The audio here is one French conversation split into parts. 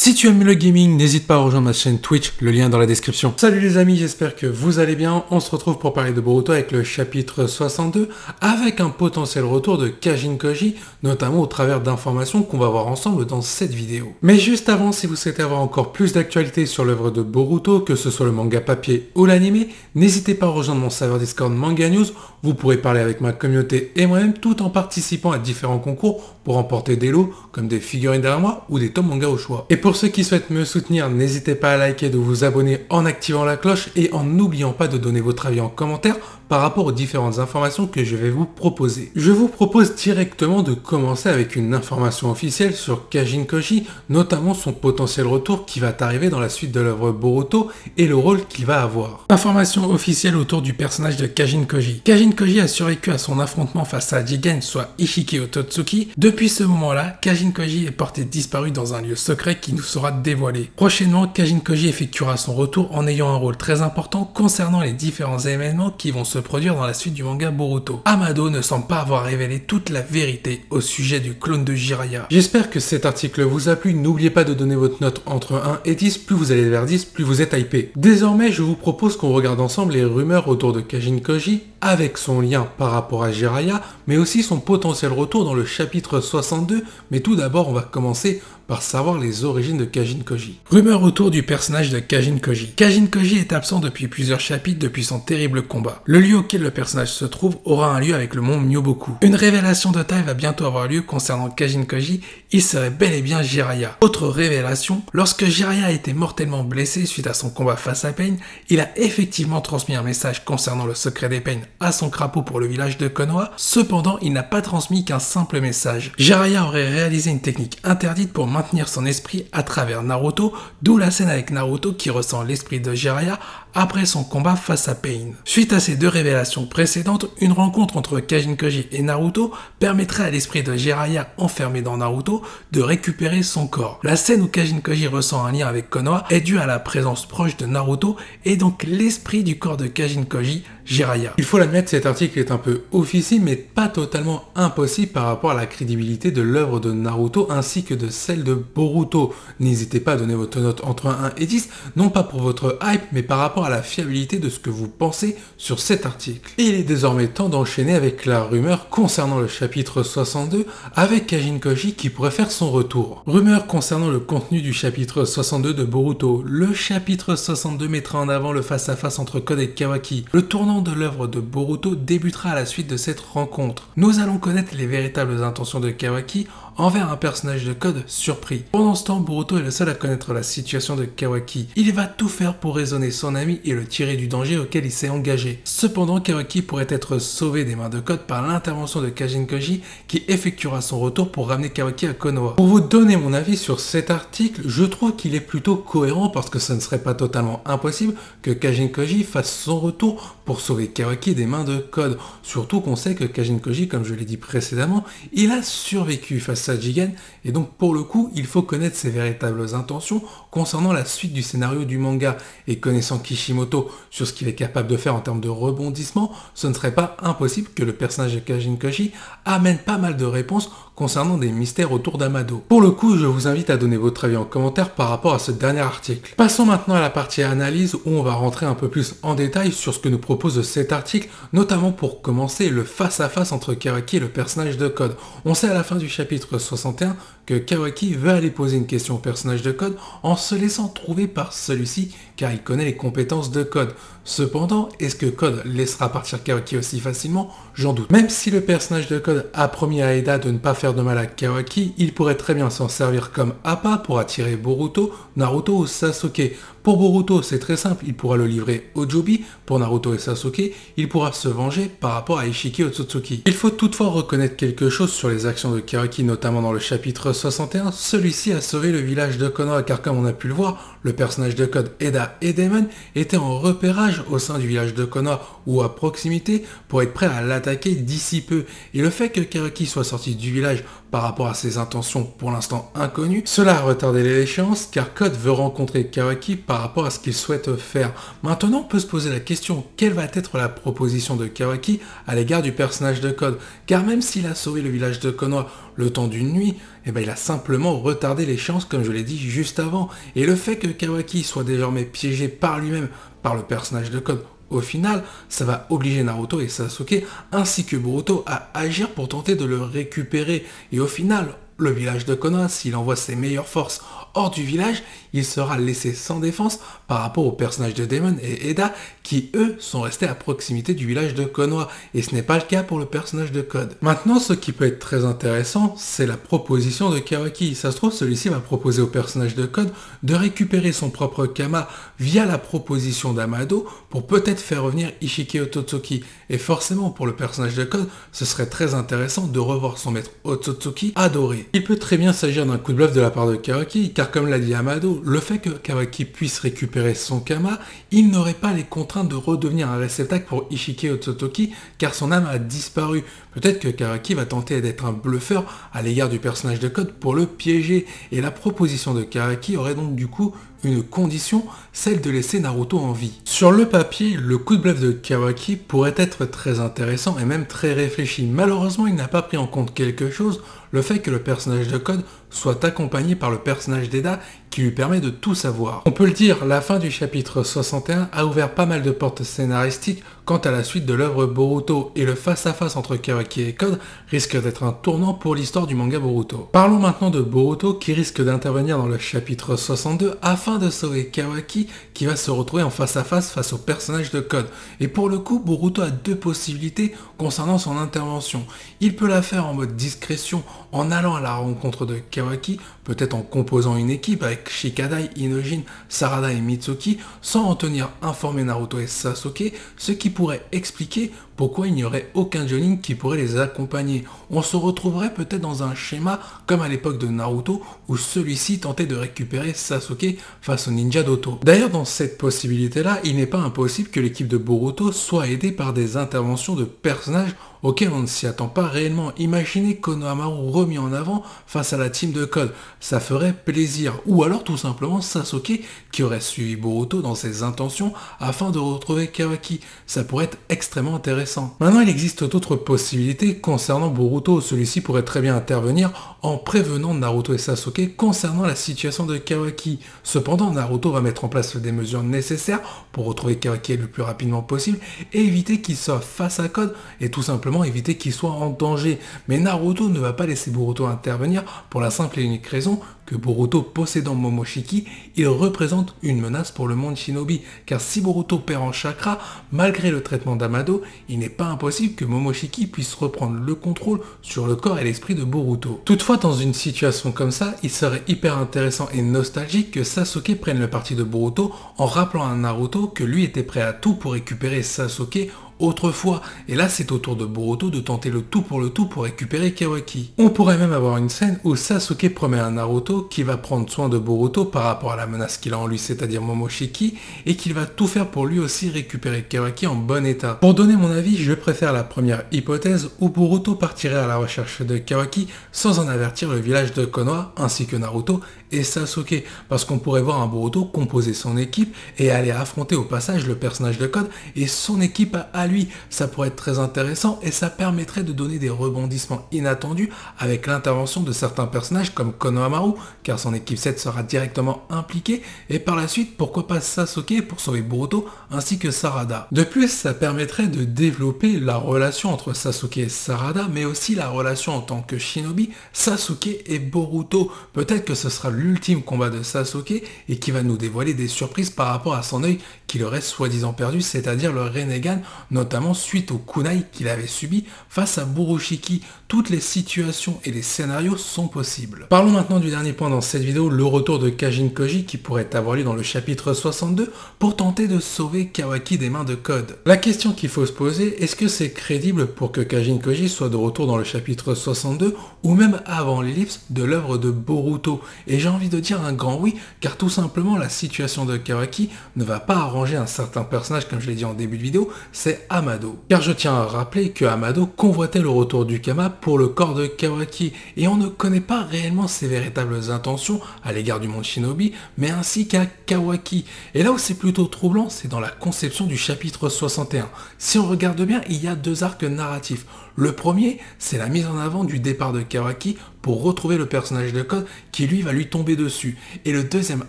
Si tu aimes le gaming, n'hésite pas à rejoindre ma chaîne Twitch, le lien dans la description. Salut les amis, j'espère que vous allez bien. On se retrouve pour parler de Boruto avec le chapitre 62, avec un potentiel retour de Kajin Koji, notamment au travers d'informations qu'on va voir ensemble dans cette vidéo. Mais juste avant, si vous souhaitez avoir encore plus d'actualités sur l'œuvre de Boruto, que ce soit le manga papier ou l'animé, n'hésitez pas à rejoindre mon serveur Discord Manga News. Vous pourrez parler avec ma communauté et moi-même tout en participant à différents concours pour remporter des lots comme des figurines derrière moi ou des tomes manga au choix. Et pour ceux qui souhaitent me soutenir, n'hésitez pas à liker, de vous abonner en activant la cloche et en n'oubliant pas de donner votre avis en commentaire par rapport aux différentes informations que je vais vous proposer. Je vous propose directement de commencer avec une information officielle sur Kajin Koji, notamment son potentiel retour qui va arriver dans la suite de l'œuvre Boruto et le rôle qu'il va avoir. Information officielle autour du personnage de Kajin Koji. Kajin Koji a survécu à son affrontement face à Jigen, soit Ishiki Ototsuki. Depuis ce moment-là, Kajin Koji est porté disparu dans un lieu secret qui nous sera dévoilé. Prochainement, Kajin Koji effectuera son retour en ayant un rôle très important concernant les différents événements qui vont se produire dans la suite du manga Boruto. Amado ne semble pas avoir révélé toute la vérité au sujet du clone de Jiraiya. J'espère que cet article vous a plu. N'oubliez pas de donner votre note entre 1 et 10. Plus vous allez vers 10, plus vous êtes hypé. Désormais, je vous propose qu'on regarde ensemble les rumeurs autour de Kajin Koji, avec son lien par rapport à Jiraiya, mais aussi son potentiel retour dans le chapitre 62. Mais tout d'abord, on va commencer par savoir les origines de Kajin Koji. Rumeur autour du personnage de Kajin Koji. Kajin Koji est absent depuis plusieurs chapitres depuis son terrible combat. Le lieu auquel le personnage se trouve aura un lieu avec le mont Myoboku. Une révélation de taille va bientôt avoir lieu concernant Kajin Koji, il serait bel et bien Jiraiya. Autre révélation, lorsque Jiraiya a été mortellement blessé suite à son combat face à Pain, il a effectivement transmis un message concernant le secret des Pain à son crapaud pour le village de Konoha, cependant il n'a pas transmis qu'un simple message. Jiraiya aurait réalisé une technique interdite pour maintenir son esprit à travers Naruto, d'où la scène avec Naruto qui ressent l'esprit de Jiraiya après son combat face à Pain. Suite à ces deux révélations précédentes, une rencontre entre Kajin Koji et Naruto permettrait à l'esprit de Jiraiya enfermé dans Naruto de récupérer son corps. La scène où Kajin Koji ressent un lien avec Konoha est due à la présence proche de Naruto et donc l'esprit du corps de Kajin Koji, Jiraiya. Il faut l'admettre, cet article est un peu officiel mais pas totalement impossible par rapport à la crédibilité de l'œuvre de Naruto ainsi que de celle de Boruto. N'hésitez pas à donner votre note entre 1 et 10, non pas pour votre hype mais par rapport à la fiabilité de ce que vous pensez sur cet article. Et il est désormais temps d'enchaîner avec la rumeur concernant le chapitre 62 avec Kajin Koji qui pourrait faire son retour. Rumeur concernant le contenu du chapitre 62 de Boruto. Le chapitre 62 mettra en avant le face-à-face entre Code et Kawaki. Le tournant de l'œuvre de Boruto débutera à la suite de cette rencontre. Nous allons connaître les véritables intentions de Kawaki envers un personnage de Code surpris. Pendant ce temps, Boruto est le seul à connaître la situation de Kawaki. Il va tout faire pour raisonner son ami et le tirer du danger auquel il s'est engagé. Cependant, Kawaki pourrait être sauvé des mains de Code par l'intervention de Kajin Koji qui effectuera son retour pour ramener Kawaki à Konoha. Pour vous donner mon avis sur cet article, je trouve qu'il est plutôt cohérent parce que ce ne serait pas totalement impossible que Kajin Koji fasse son retour pour sauver Kawaki des mains de Code. Surtout qu'on sait que Kajin Koji, comme je l'ai dit précédemment, il a survécu face à Jigen et donc pour le coup, il faut connaître ses véritables intentions concernant la suite du scénario du manga. Et connaissant Kishimoto sur ce qu'il est capable de faire en termes de rebondissement, ce ne serait pas impossible que le personnage de Kajin Koji amène pas mal de réponses concernant des mystères autour d'Amado. Pour le coup, je vous invite à donner votre avis en commentaire par rapport à ce dernier article. Passons maintenant à la partie analyse où on va rentrer un peu plus en détail sur ce que nous propose cet article, notamment pour commencer le face-à-face entre Kawaki et le personnage de Code. On sait à la fin du chapitre 61 que Kawaki veut aller poser une question au personnage de Code en se laissant trouver par celui-ci car il connaît les compétences de Code. Cependant, est-ce que Code laissera partir Kawaki aussi facilement? J'en doute. Même si le personnage de Code a promis à Eda de ne pas faire de mal à Kawaki, il pourrait très bien s'en servir comme appât pour attirer Boruto, Naruto ou Sasuke. Pour Boruto, c'est très simple, il pourra le livrer au Jobi. Pour Naruto et Sasuke, il pourra se venger par rapport à Ishiki Otsutsuki. Il faut toutefois reconnaître quelque chose sur les actions de Kawaki, notamment dans le chapitre 61. Celui-ci a sauvé le village de Konoha car comme on a pu le voir, le personnage de Code, Eda et Daemon étaient en repérage au sein du village de Konoha ou à proximité pour être prêts à l'attaquer d'ici peu. Et le fait que Kawaki soit sorti du village par rapport à ses intentions pour l'instant inconnues, cela a retardé l'échéance car Code veut rencontrer Kawaki par rapport à ce qu'il souhaite faire. Maintenant, on peut se poser la question, quelle va être la proposition de Kawaki à l'égard du personnage de Code? Car même s'il a sauvé le village de Konoha le temps d'une nuit, eh ben, il a simplement retardé l'échéance comme je l'ai dit juste avant. Et le fait que Kawaki soit désormais piégé par lui-même, par le personnage de Code, au final, ça va obliger Naruto et Sasuke ainsi que Boruto à agir pour tenter de le récupérer. Et au final, le village de Konoha, s'il envoie ses meilleures forces hors du village, il sera laissé sans défense par rapport aux personnages de Demon et Eda qui, eux, sont restés à proximité du village de Konoha. Et ce n'est pas le cas pour le personnage de Code. Maintenant, ce qui peut être très intéressant, c'est la proposition de Kawaki. Ça se trouve, celui-ci va proposer au personnage de Code de récupérer son propre Kama via la proposition d'Amado pour peut-être faire revenir Ishiki Otsutsuki. Et forcément, pour le personnage de Code, ce serait très intéressant de revoir son maître Otsutsuki adoré. Il peut très bien s'agir d'un coup de bluff de la part de Kawaki, car comme l'a dit Amado, le fait que Kawaki puisse récupérer son Kama, il n'aurait pas les contraintes de redevenir un réceptacle pour Ishiki Otsutsuki, car son âme a disparu. Peut-être que Kawaki va tenter d'être un bluffeur à l'égard du personnage de Code pour le piéger, et la proposition de Kawaki aurait donc du coup une condition, celle de laisser Naruto en vie. Sur le papier, le coup de bluff de Kawaki pourrait être très intéressant et même très réfléchi. Malheureusement, il n'a pas pris en compte quelque chose, le fait que le personnage de Code soit accompagné par le personnage d'Eda qui lui permet de tout savoir. On peut le dire, la fin du chapitre 61 a ouvert pas mal de portes scénaristiques quant à la suite de l'œuvre Boruto, et le face-à-face entre Kawaki et Code risque d'être un tournant pour l'histoire du manga Boruto. Parlons maintenant de Boruto qui risque d'intervenir dans le chapitre 62 afin de sauver Kawaki qui va se retrouver en face-à-face face au personnage de Code. Et pour le coup, Boruto a deux possibilités concernant son intervention. Il peut la faire en mode discrétion en allant à la rencontre de Kawaki, peut-être en composant une équipe avec Shikadai, Inojin, Sarada et Mitsuki, sans en tenir informé Naruto et Sasuke, ce qui pourrait expliquer pourquoi il n'y aurait aucun Jonin qui pourrait les accompagner. On se retrouverait peut-être dans un schéma comme à l'époque de Naruto, où celui-ci tentait de récupérer Sasuke face au ninja d'Oto. D'ailleurs, dans cette possibilité-là, il n'est pas impossible que l'équipe de Boruto soit aidée par des interventions de personnages auxquels on ne s'y attend pas réellement. Imaginez Konohamaru remis en avant face à la team de Code, ça ferait plaisir. Ou alors tout simplement Sasuke qui aurait suivi Boruto dans ses intentions afin de retrouver Kawaki, ça pourrait être extrêmement intéressant. Maintenant, il existe d'autres possibilités concernant Boruto. Celui-ci pourrait très bien intervenir en prévenant Naruto et Sasuke concernant la situation de Kawaki. Cependant, Naruto va mettre en place des mesures nécessaires pour retrouver Kawaki le plus rapidement possible et éviter qu'il soit face à Code et tout simplement éviter qu'il soit en danger. Mais Naruto ne va pas laisser Boruto intervenir pour la simple et unique raison que Boruto possédant Momoshiki, il représente une menace pour le monde shinobi, car si Boruto perd en chakra, malgré le traitement d'Amado, il n'est pas impossible que Momoshiki puisse reprendre le contrôle sur le corps et l'esprit de Boruto. Toutefois, dans une situation comme ça, il serait hyper intéressant et nostalgique que Sasuke prenne le parti de Boruto en rappelant à Naruto que lui était prêt à tout pour récupérer Sasuke autrefois, et là c'est au tour de Boruto de tenter le tout pour récupérer Kawaki. On pourrait même avoir une scène où Sasuke promet à Naruto qu'il va prendre soin de Boruto par rapport à la menace qu'il a en lui, c'est-à-dire Momoshiki, et qu'il va tout faire pour lui aussi récupérer Kawaki en bon état. Pour donner mon avis, je préfère la première hypothèse où Boruto partirait à la recherche de Kawaki sans en avertir le village de Konoha ainsi que Naruto et Sasuke, parce qu'on pourrait voir un Boruto composer son équipe et aller affronter au passage le personnage de Code et son équipe à lui. Ça pourrait être très intéressant et ça permettrait de donner des rebondissements inattendus avec l'intervention de certains personnages comme Konohamaru, car son équipe 7 sera directement impliquée, et par la suite pourquoi pas Sasuke pour sauver Boruto ainsi que Sarada. De plus, ça permettrait de développer la relation entre Sasuke et Sarada, mais aussi la relation en tant que shinobi, Sasuke et Boruto. Peut-être que ce sera l'ultime combat de Sasuke et qui va nous dévoiler des surprises par rapport à son œil qu'il aurait soi-disant perdu, c'est-à-dire le Rinnegan, notamment suite au kunai qu'il avait subi face à Burushiki. Toutes les situations et les scénarios sont possibles. Parlons maintenant du dernier point dans cette vidéo, le retour de Kajin Koji qui pourrait avoir lieu dans le chapitre 62 pour tenter de sauver Kawaki des mains de Code. La question qu'il faut se poser, est-ce que c'est crédible pour que Kajin Koji soit de retour dans le chapitre 62 ou même avant l'ellipse de l'œuvre de Boruto? Et j'ai envie de dire un grand oui, car tout simplement la situation de Kawaki ne va pas arranger un certain personnage, comme je l'ai dit en début de vidéo, c'est Amado. Car je tiens à rappeler que Amado convoitait le retour du Kama pour le corps de Kawaki, et on ne connaît pas réellement ses véritables intentions à l'égard du monde shinobi, mais ainsi qu'à Kawaki. Et là où c'est plutôt troublant, c'est dans la conception du chapitre 61. Si on regarde bien, il y a deux arcs narratifs. Le premier, c'est la mise en avant du départ de Kawaki pour retrouver le personnage de code qui lui va lui tomber dessus. Et le deuxième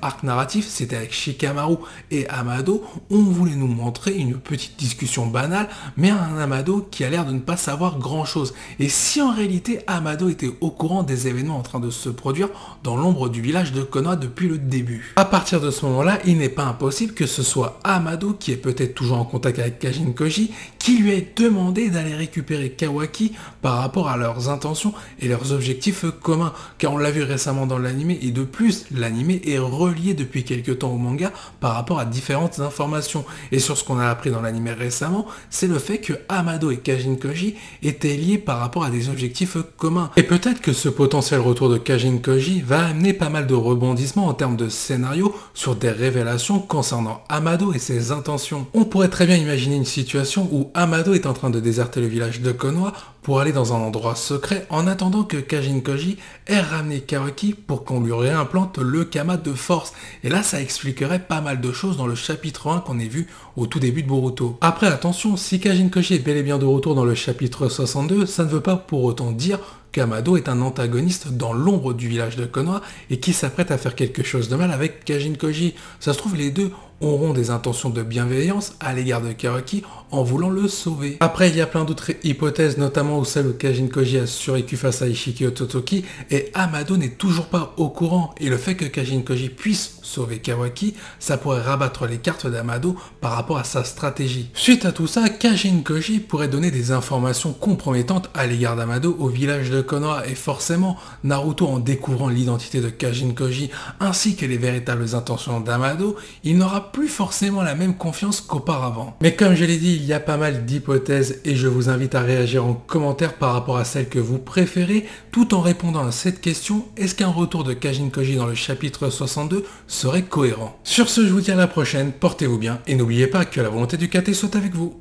arc narratif, c'était avec Shikamaru et Amado. On voulait nous montrer une petite discussion banale, mais un Amado qui a l'air de ne pas savoir grand chose. Et si en réalité Amado était au courant des événements en train de se produire dans l'ombre du village de Konoha depuis le début. À partir de ce moment-là, il n'est pas impossible que ce soit Amado, qui est peut-être toujours en contact avec Kajin Koji, qui lui ait demandé d'aller récupérer Kawaki par rapport à leurs intentions et leurs objectifs communs, car on l'a vu récemment dans l'anime, et de plus, l'anime est relié depuis quelques temps au manga par rapport à différentes informations. Et sur ce qu'on a appris dans l'anime récemment, c'est le fait que Amado et Kajin Koji étaient liés par rapport à des objectifs communs. Et peut-être que ce potentiel retour de Kajin Koji va amener pas mal de rebondissements en termes de scénario sur des révélations concernant Amado et ses intentions. On pourrait très bien imaginer une situation où Amado est en train de déserter le village de Konoha pour aller dans un endroit secret en attendant que Kajin Koji ait ramené Kawaki pour qu'on lui réimplante le Kama de force. Et là, ça expliquerait pas mal de choses dans le chapitre 1 qu'on a vu au tout début de Boruto. Après, attention, si Kajin Koji est bel et bien de retour dans le chapitre 62, ça ne veut pas pour autant dire qu'Amado est un antagoniste dans l'ombre du village de Konoha et qui s'apprête à faire quelque chose de mal avec Kajin Koji. Ça se trouve, les deux auront des intentions de bienveillance à l'égard de Kawaki en voulant le sauver. Après, il y a plein d'autres hypothèses, notamment celle où Kajin Koji a survécu face à Ishiki Ototoki et Amado n'est toujours pas au courant. Et le fait que Kajin Koji puisse sauver Kawaki, ça pourrait rabattre les cartes d'Amado par rapport à sa stratégie. Suite à tout ça, Kajin Koji pourrait donner des informations compromettantes à l'égard d'Amado au village de Konoha, et forcément, Naruto, en découvrant l'identité de Kajin Koji ainsi que les véritables intentions d'Amado, il n'aura plus forcément la même confiance qu'auparavant. Mais comme je l'ai dit, il y a pas mal d'hypothèses et je vous invite à réagir en commentaire par rapport à celle que vous préférez, tout en répondant à cette question: est-ce qu'un retour de Kajin Koji dans le chapitre 62 serait cohérent? Sur ce, je vous dis à la prochaine, portez-vous bien et n'oubliez pas que la volonté du KT soit avec vous.